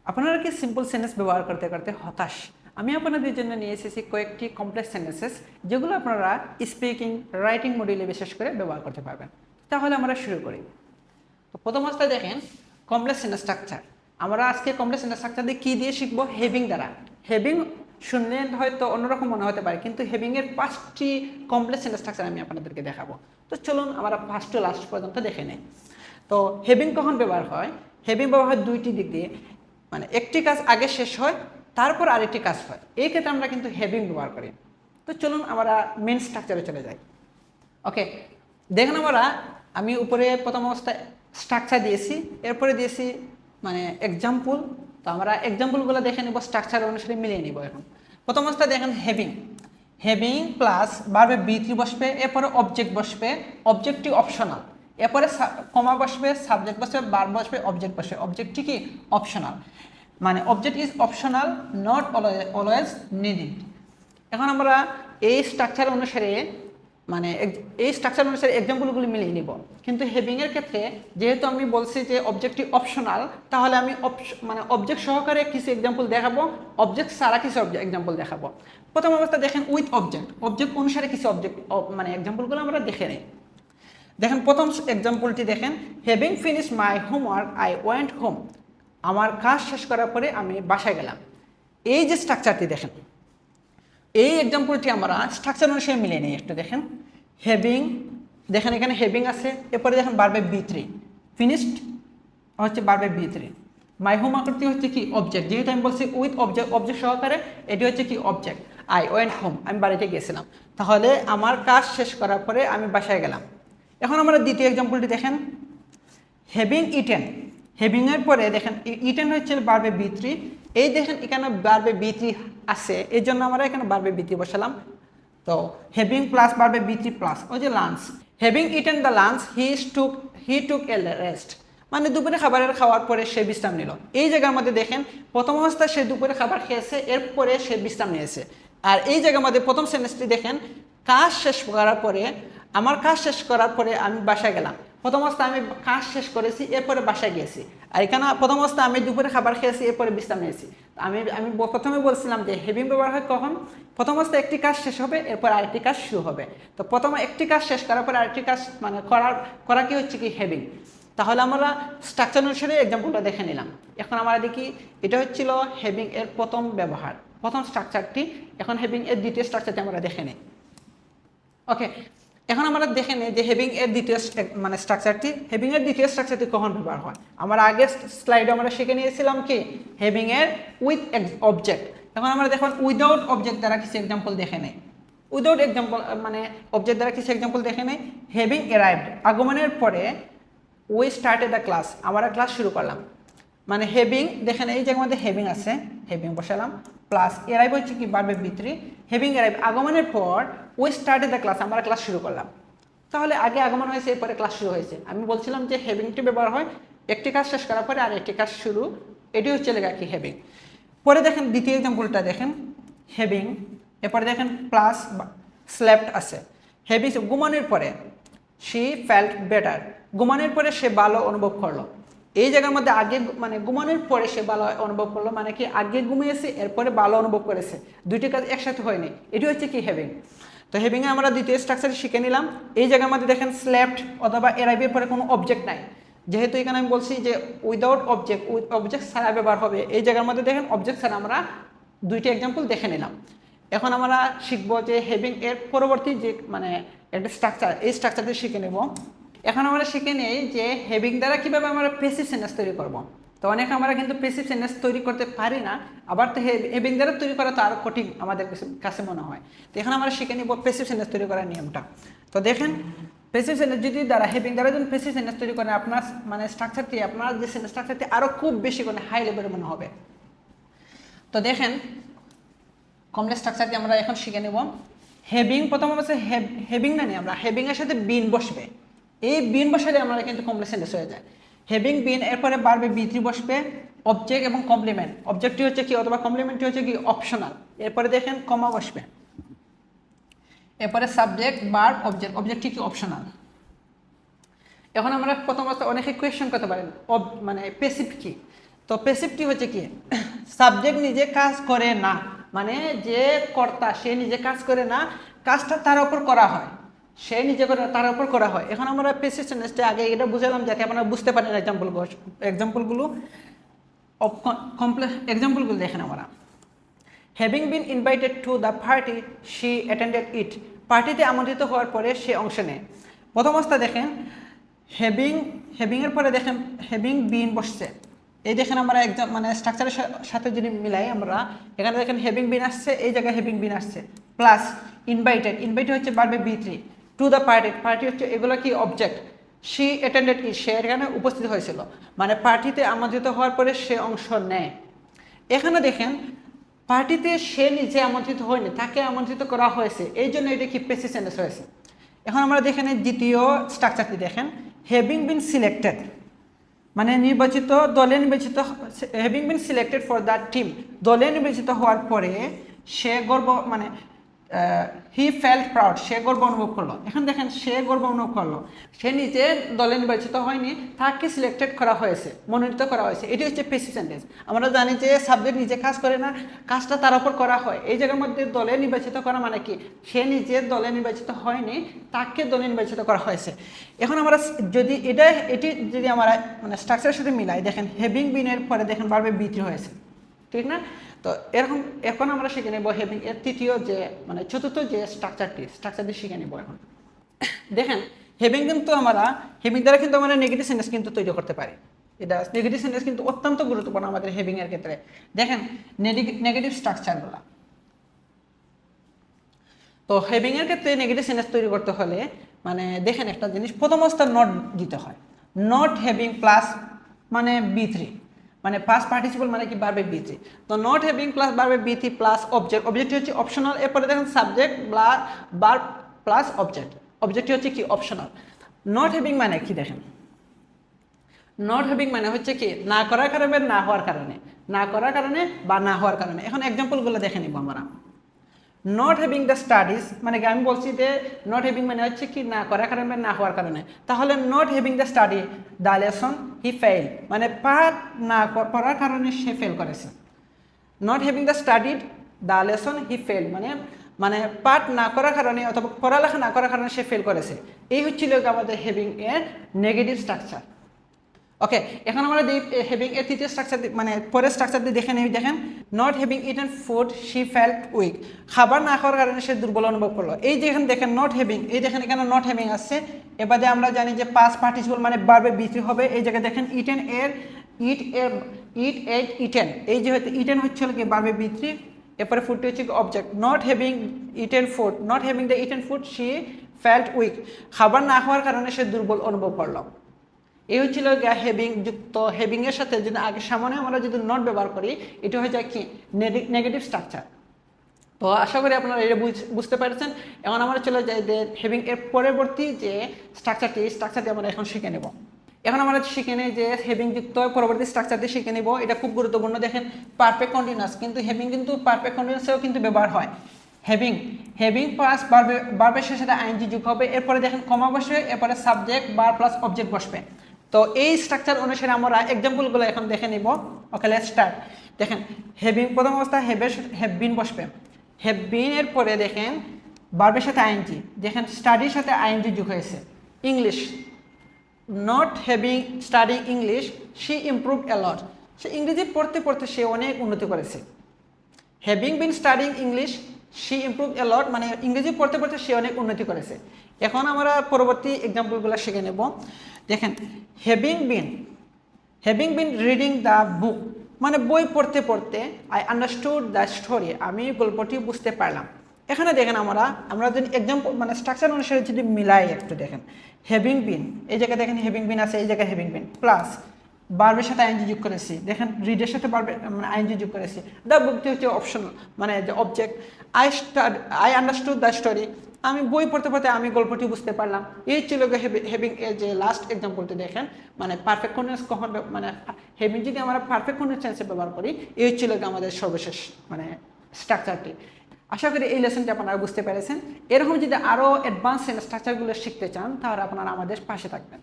আপনারা কি simple sentence ব্যবহার করতে করতে হতাশ? আমি আপনাদের জন্য নিয়ে এসেছি কয়েকটি কমপ্লেক্স সেন্টেন্সেস যেগুলো আপনারা স্পিকিং, রাইটিং মডিউলে বিশেষ করে ব্যবহার করতে পারবেন। তাহলে আমরা শুরু করি। তো প্রথম অবস্থায় দেখেন কমপ্লেক্স সেন্টেন্স স্ট্রাকচার। আমরা আজকে কমপ্লেক্স সেন্টেন্স স্ট্রাকচার দিয়ে কী দিয়ে শিখবো? হেভিং দ্বারা। হেভিং শুনলে হয়তো অন্যরকম মনে হতে পারে, কিন্তু হেভিংয়ের 5টি কমপ্লেক্স সেন্টেন্স স্ট্রাকচার আমি আপনাদেরকে দেখাবো। তো চলুন আমরা ফার্স্ট টু লাস্ট পর্যন্ত দেখে নেই। তো হেভিং কখন ব্যবহার হয়? হেভিং ব্যবহার হয় দুইটি দিক দিয়ে, মানে একটি কাজ আগে শেষ হয়, তারপর আরেকটি কাজ হয়। এই ক্ষেত্রে আমরা কিন্তু হেভিং ব্যবহার করি। তো চলুন আমরা মেন স্ট্রাকচারে চলে যাই। ওকে, দেখেন আমি উপরে প্রথম অবস্থায় স্ট্রাকচার দিয়েছি, এরপরে দিয়েছি মানে এক্সাম্পল। তো আমরা এক্সাম্পলগুলো দেখে নেব, স্ট্রাকচার অনুসারে মিলিয়ে নিব। এখন প্রথম অবস্থায় দেখেন হেভিং। হেভিং প্লাস ভার্বে বি3 বসবে, এরপরে অবজেক্ট বসবে, অবজেক্টটি অপশনাল, এরপরে কমা বসবে, সাবজেক্ট বসবে, ভার্ব বসবে, অবজেক্ট বসবে। অবজেক্টটি কি? অপশনাল, মানে object is optional, not always needed. এখন আমরা এই স্ট্রাকচার অনুসারে এক্সাম্পলগুলি মিলিয়ে নিব। কিন্তু হেভিংয়ের ক্ষেত্রে যেহেতু আমি বলছি যে অবজেক্টটি অপশনাল, তাহলে আমি অবজেক্ট সহকারে কিছু এক্সাম্পল দেখাবো, অবজেক্ট ছাড়া কিছু এক্সাম্পল দেখাবো। প্রথম অবস্থা দেখেন উইথ অবজেক্ট অনুসারে কিছু এক্সাম্পলগুলো আমরা দেখে নিই। দেখেন প্রথম এক্সাম্পলটি দেখেন, having finish my homework I went home. আমার কাজ শেষ করার পরে আমি বাসায় গেলাম। এই যে স্ট্রাকচারটি দেখেন, এই এক্সাম্পলটি আমরা স্ট্রাকচার অনুসারে মিলিয়ে নিই। একটু দেখেন হ্যাভিং, দেখেন এখানে হ্যাভিং আছে, এরপরে দেখেন ভার্বে বি3, ফিনিশড হচ্ছে ভার্বে বি3, মাই হোমওয়ার্কটি হচ্ছে কি? অবজেক্ট। যেহেতু আমি বলছি উইথ অবজেক্ট সহকারে, এটি হচ্ছে কি? অবজেক্ট। আই ওয়েন্ট হোম, আমি বাড়িতে গিয়েছিলাম। তাহলে আমার কাজ শেষ করার পরে আমি বাসায় গেলাম। এখন আমরা দ্বিতীয় এক্সাম্পলটি দেখেন, হ্যাভিং ইটেন। হ্যাভিংয়ের পরে দেখেন ইটেন হচ্ছে ভার্বে বি3। এই দেখেন এখানে ভার্বে বি3 আছে, এই জন্য আমরা এখানে ভার্বে বি3 বসালাম। তো হ্যাভিং প্লাস ভার্বে বি3 প্লাস ওই যে lunch. Having eaten the lunch he took A rest, মানে দুপুরে খাওয়ার পরে সে বিশ্রাম নিল। এই জায়গার মধ্যে দেখেন প্রথম অবস্থায় সে দুপুরে খাবার খেয়েছে, এরপরে সে বিশ্রাম নিয়েছে। আর এই জায়গার মধ্যে প্রথম সেন্টেন্সটি দেখেন, কাজ শেষ করার পরে, আমার কাজ শেষ করার পরে আমি বাসায় গেলাম। প্রথম অবস্থায় আমি কাজ শেষ করেছি, এরপরে বাসায় গিয়েছি। আর এখানে প্রথম অবস্থায় আমি দুপুরে খাবার খেয়েছি, এরপরে বিশ্রাম নিয়েছি। আমি প্রথমে বলছিলাম যে হেভিং ব্যবহার হয় কখন? প্রথম অবস্থায় একটি কাজ শেষ হবে, এরপর আরেকটি কাজ শুরু হবে। তো প্রথমে একটি কাজ শেষ করার পরে আরেকটি কাজ করা কি হচ্ছে কি? হেভিং। তাহলে আমরা স্ট্রাকচার অনুসারে এক্সাম্পলটা দেখে নিলাম। এখন আমরা দেখি এটা হচ্ছিল হেভিং এর প্রথম ব্যবহার, প্রথম স্ট্রাকচারটি। এখন হেভিং এর দ্বিতীয় স্ট্রাকচারটি আমরা দেখে নিই। ওকে, এখন আমরা দেখে নিই যে হেভিং এর দ্বিতীয় স্ট্রাকচারটি, হেভিং এর দ্বিতীয় স্ট্রাকচারটি কখন ব্যবহার হয়। আমরা আগের স্লাইডে আমরা শিখে নিয়েছিলাম কি? হেভিং এর উইথ অবজেক্ট। এখন আমরা দেখুন উইদাউট অবজেক্ট দ্বারা কিছু এক্সাম্পল দেখে নেই। উইদাউট অবজেক্ট দ্বারা কিছু এক্সাম্পল দেখে নেই। হেভিং অ্যারাইভড, আগমনের পরে, উই স্টার্টেড দ্য ক্লাস, আমরা ক্লাস শুরু করলাম। মানে হেভিং, দেখেন এই জায়গার মধ্যে হেভিং আছে, হেভিং বসালাম, প্লাস অ্যারাইভ হচ্ছে কি? ভার্বে বি3। হেভিং অ্যারাইভ, আগমনের পর উই স্টার্টেড দ্য ক্লাস, আমরা ক্লাস শুরু করলাম। তাহলে আগে আগমন হয়েছে, এরপরে ক্লাস শুরু হয়েছে। আমি বলছিলাম যে হেভিংটি ব্যবহার হয় একটি কাজ শেষ করার পরে আর একটি কাজ শুরু, এটি হচ্ছে লেখা কি? হেভিং। পরে দেখেন দ্বিতীয় এক্সাম্পলটা দেখেন, হেভিং, এরপরে দেখেন প্লাস স্লেপ্ট আছে। হেভিং ঘুমানোর পরে, শি ফেল্ট বেটার, ঘুমানোর পরে সে ভালো অনুভব করলো। এই জায়গার মধ্যে আগে ঘুমানোর পরে সে ভালো অনুভব করলো, মানে কি? আগে ঘুমিয়েছে, এরপরে ভালো অনুভব করেছে, দুইটি কাজ একসাথে হয়নি, এটি হচ্ছে কি? হেভিং। তো হেভিংয়ে আমরা দ্বিতীয় স্ট্রাকচার শিখে নিলাম। এই জায়গার মধ্যে দেখেন স্লেপ্ট অথবা অ্যারাইভের পরে কোনো অবজেক্ট নাই, যেহেতু এখানে আমি বলছি যে উইদাউট অবজেক্ট ছাড়া ব্যবহার হবে। এই জায়গার মধ্যে দেখেন অবজেক্ট ছাড়া আমরা দুইটি এক্সাম্পল দেখে নিলাম। এখন আমরা শিখবো যে হেভিং এর পরবর্তী যে একটা স্ট্রাকচার, এই স্ট্রাকচারটি শিখে নেব। এখন আমরা শিখে নেই যে হেভিং দ্বারা কীভাবে আমরা প্যাসিভ সেন্টেন্স তৈরি করব। তো অনেকে আমরা কিন্তু প্যাসিভ সেন্টেন্স তৈরি করতে পারি না, আবার তো হেভিং দ্বারা তৈরি করা তো আরও কঠিন আমাদের কাছে মনে হয়। তো এখন আমরা শিখে নিব প্যাসিভ সেন্টেন্স তৈরি করার নিয়মটা। তো দেখেন প্যাসিভ সেন্টেন্স হেভিং দ্বারা যদি প্যাসিভ সেন্টেন্স তৈরি করেন, আপনার স্ট্রাকচারটি, আপনার যে সেন্টেন্স স্ট্রাকচারটি আরও খুব বেশি হাই লেভেলের মনে হবে। তো দেখেন কমপ্লেক্স স্ট্রাকচারটি আমরা এখন শিখে নেব। হেভিং, প্রথম অবস্থায় হেভিং না নিয়ে আমরা হেভিংয়ের সাথে বিন বসবে। এই বিন বসালে আমরা কিন্তু কমপ্লেক্স সেন্টেন্স হয়ে যায়। হেভিং বিন, এরপরে ভার্বে বি3 বসবে, অবজেক্ট এবং কমপ্লিমেন্ট। অবজেক্টটি হচ্ছে কি অথবা কমপ্লিমেন্টটি হচ্ছে কি? অপশনাল। এরপরে দেখেন কমা বসবে, এরপরে সাবজেক্ট, ভার্ব, অবজেক্টটি কি? অপশনাল। এখন আমরা প্রথম অবস্থায় অনেকে কোয়েশ্চেন করতে পারেন প্যাসিভ কি? তো প্যাসিভটি হচ্ছে কি, সাবজেক্ট নিজে কাজ করে না, মানে যে কর্তা সে নিজে কাজ করে না, কাজটা তার উপর করা হয়, সে নিজে করে তার উপর করা হয়। এখন আমরা প্যাসিভ টেন্সে আগে এটা বুঝালাম যাতে আপনারা বুঝতে পারেন এক্সাম্পলগুলো কমপ্লেক্স এক্সাম্পলগুলো দেখেন আমরা। Having been invited to the party she attended it, পার্টিতে আমন্ত্রিত হওয়ার পরে সে অংশ নেয়। প্রথম অবস্থা দেখেন হ্যাভিংয়ের পরে দেখেন হ্যাভিং বিন বসছে, এই দেখেন আমরা একদম মানে স্ট্রাকচারের সাথে যদি মিলাই আমরা, এখানে দেখেন হ্যাভিং বিন আসছে, এই জায়গায় হ্যাভিং বিন আসছে, প্লাস ইনভাইটেড হচ্ছে ভার্বে V three, to the party হচ্ছে এগুলো কি অবজেক্ট, শি অ্যাটেন্ডেড ইট সে এখানে উপস্থিত হয়েছিল, মানে পার্টিতে আমন্ত্রিত হওয়ার পরে সে অংশ নেয়। এখানে দেখেন পার্টিতে সে নিজে আমন্ত্রিত হয়নি, তাকে আমন্ত্রিত করা হয়েছে, এই জন্য এটা কি প্যাসিভ টেন্স হয়েছে। এখন আমরা দেখেন দ্বিতীয় স্ট্রাকচারটি দেখেন, হ্যাভিং বিন সিলেক্টেড মানে নির্বাচিত, দলে নির্বাচিত, having been selected for the team, দলে নির্বাচিত হওয়ার পরে সে গর্ব মানে হি ফেল্ট প্রাউড, সে গর্ব অনুভব করলো। এখন দেখেন সে গর্ব অনুভব করলো, সে নিজে দলে নির্বাচিত হয়নি, তাকে সিলেক্টেড করা হয়েছে, মনোনীত করা হয়েছে, এটি হচ্ছে প্যাসিভ সেন্টেন্স। আমরা জানি যে সাবজেক্ট নিজে কাজ করে না, কাজটা তার উপর করা হয়, এই জায়গার মধ্যে দলে নির্বাচিত করা মানে কি, সে নিজে দলে নির্বাচিত হয়নি, তাকে দলে নির্বাচিত করা হয়েছে। এখন আমরা যদি এটি যদি আমরা মানে স্ট্রাকচারের সাথে মিলাই, দেখেন হ্যাভিং বিনের পরে দেখেন ভার্বে বি থ্রি হয়েছে, ঠিক না? তো এরকম এখন আমরা শিখে নেব হ্যাভিং এর তৃতীয় যে মানে চতুর্থ যে স্ট্রাকচারটি শিখে নেব। এখন দেখেন হ্যাভিং কিন্তু হ্যাভিং দ্বারা কিন্তু আমরা নেগেটিভ সেন্টেন্স কিন্তু তৈরি করতে পারি, এটা নেগেটিভ সেন্টেন্স কিন্তু অত্যন্ত গুরুত্বপূর্ণ আমাদের হ্যাভিং এর ক্ষেত্রে। দেখেন নেগেটিভ স্ট্রাকচারগুলো, তো হ্যাভিং এর ক্ষেত্রে নেগেটিভ সেন্টেন্স তৈরি করতে হলে মানে দেখেন একটা জিনিস, প্রথম অবস্থা নট দিতে হয়, নট হ্যাভিং প্লাস মানে বি থ্রি, মানে পাস্ট পার্টিসিপল মানে কি ভার্বে বি থ্রি, তো নট হ্যাভিং প্লাস ভার্বে বি থ্রি প্লাস অবজেক্ট হচ্ছে অপশনাল, এরপরে দেখেন সাবজেক্ট ভার্ব প্লাস অবজেক্ট হচ্ছে কি অপশনাল। নট হ্যাভিং মানে কি দেখেন, নট হ্যাভিং মানে হচ্ছে কি না করার কারণে, না হওয়ার কারণে, না করার কারণে বা না হওয়ার কারণে। এখন এক্সাম্পলগুলো দেখে নিব আমরা। নট হ্যাভিং দ্য স্টাডিজ মানে আমি বলছি যে নট হ্যাভিং মানে হচ্ছে কি না করার কারণে, না হওয়ার কারণে, তাহলে not having the study the lesson he fail মানে পাঠ না পড়ার কারণে সে ফেল করেছে। Not having the studied the lesson he fail মানে পাঠ না করার কারণে অথবা পড়ালেখা না করার কারণে সে ফেল করেছে। এই হচ্ছিল আমাদের হ্যাভিং এর নেগেটিভ স্ট্রাকচার। ওকে, এখন আমরা হ্যাভিং এর তৃতীয় স্ট্রাকচার মানে পরের স্ট্রাকচার দিয়ে দেখে নেই। দেখেন not having eaten food she felt weak, খাবার না খাওয়ার কারণে সে দুর্বল অনুভব করলো। এই যেখানে দেখেন নট হ্যাভিং, এই দেখেন এখানে নট হ্যাভিং আসছে, এবারে আমরা জানি যে পাস্ট পার্টিসিপল মানে ভার্বে বি থ্রি হবে। এই জায়গায় দেখেন ইটেন এর ইটেন, এই যে হয়তো ইটেন হচ্ছে কি ভার্বে বি থ্রি, এরপরে ফুডটি হচ্ছে object. Not having eaten food, not having the eaten food she felt weak, খাবার না খাওয়ার কারণে সে দুর্বল অনুভব করলো। এই হচ্ছিল হ্যাভিং যুক্ত, হ্যাভিং এর সাথে যদি আগে সামনে আমরা যদি নট ব্যবহার করি এটা হয়ে যায় কি নেগেটিভ স্ট্রাকচার। তো আশা করি আপনারা এটা বুঝতে পেরেছেন। এখন আমরা চলে যাই যে হ্যাভিং এর পরবর্তী যে স্ট্রাকচারটি আমরা এখন শিখে নেব। এখন আমরা শিখে নেই যে হ্যাভিং যুক্ত পরবর্তী স্ট্রাকচারটি শিখে নেব, এটা খুব গুরুত্বপূর্ণ। দেখেন পারফেক্ট কন্টিনিউয়াস, কিন্তু হ্যাভিং কিন্তু পারফেক্ট কন্টিনিউয়াসেও কিন্তু ব্যবহার হয়। হ্যাভিং প্লাস ভার্বের সাথে আইএনজি যোগ হবে, এরপরে দেখেন কমা বসবে, এরপরে সাবজেক্ট ভার্ব প্লাস অবজেক্ট বসবে। তো এই স্ট্রাকচার অনুসারে আমরা এক্সাম্পলগুলো এখন দেখে নিব। ওকে, লেটস স্টার্ট। দেখেন হ্যাভিং প্রথম অবস্থা হ্যাভ বিন বসবে, হ্যাভ বিন এর পরে দেখেন ভার্বের সাথে আইএনজি, দেখেন স্টাডির সাথে আইএনজি যোগ হয়েছে। English, not having studying English she improve a lot, সে ইংরেজি পড়তে পড়তে সে অনেক উন্নতি করেছে। Having been studying English she improve a lot মানে ইংরেজি পড়তে পড়তে সে অনেক উন্নতি করেছে। এখন আমরা পরবর্তী এক্সাম্পলগুলো শিখে নেব। দেখেন having been reading the book মানে বই পড়তে পড়তে আই আন্ডারস্টুড দ্য স্টোরি, আমি গল্পটি বুঝতে পারলাম। এখানে দেখেন আমরা যদি এক্সাম্পল মানে স্ট্রাকচার অনুসারে যদি মিলাই একটু দেখেন, হ্যাভিং বিন এই জায়গায় দেখেন হ্যাভিং বিন আছে, এই জায়গায় হ্যাভিং বিন প্লাস ভার্বের সাথে আইএনজি যোগ করেছি, দেখেন রিডের সাথে মানে আইএনজি যোগ করেছি। দ্য বুকটি হচ্ছে অপশনাল মানে যে object. I understood the story, আমি বই পড়তে পড়তে আমি গল্পটি বুঝতে পারলাম। এই ছিল হ্যাভিং এর যে লাস্ট এক্সাম্পলটি দেখেন, মানে পারফেক্ট কন্টিনিউয়াস কখন মানে হ্যাভিং যদি আমরা পারফেক্ট কন্টিনিউয়াস টেন্সে ব্যবহার করি, এই ছিল আমাদের সর্বশেষ মানে স্ট্রাকচারটি। আশা করি এই লেসনটি আপনারা বুঝতে পেরেছেন। এরকম যদি আরও অ্যাডভান্স স্ট্রাকচারগুলো শিখতে চান তাহলে আপনারা আমাদের পাশে থাকবেন।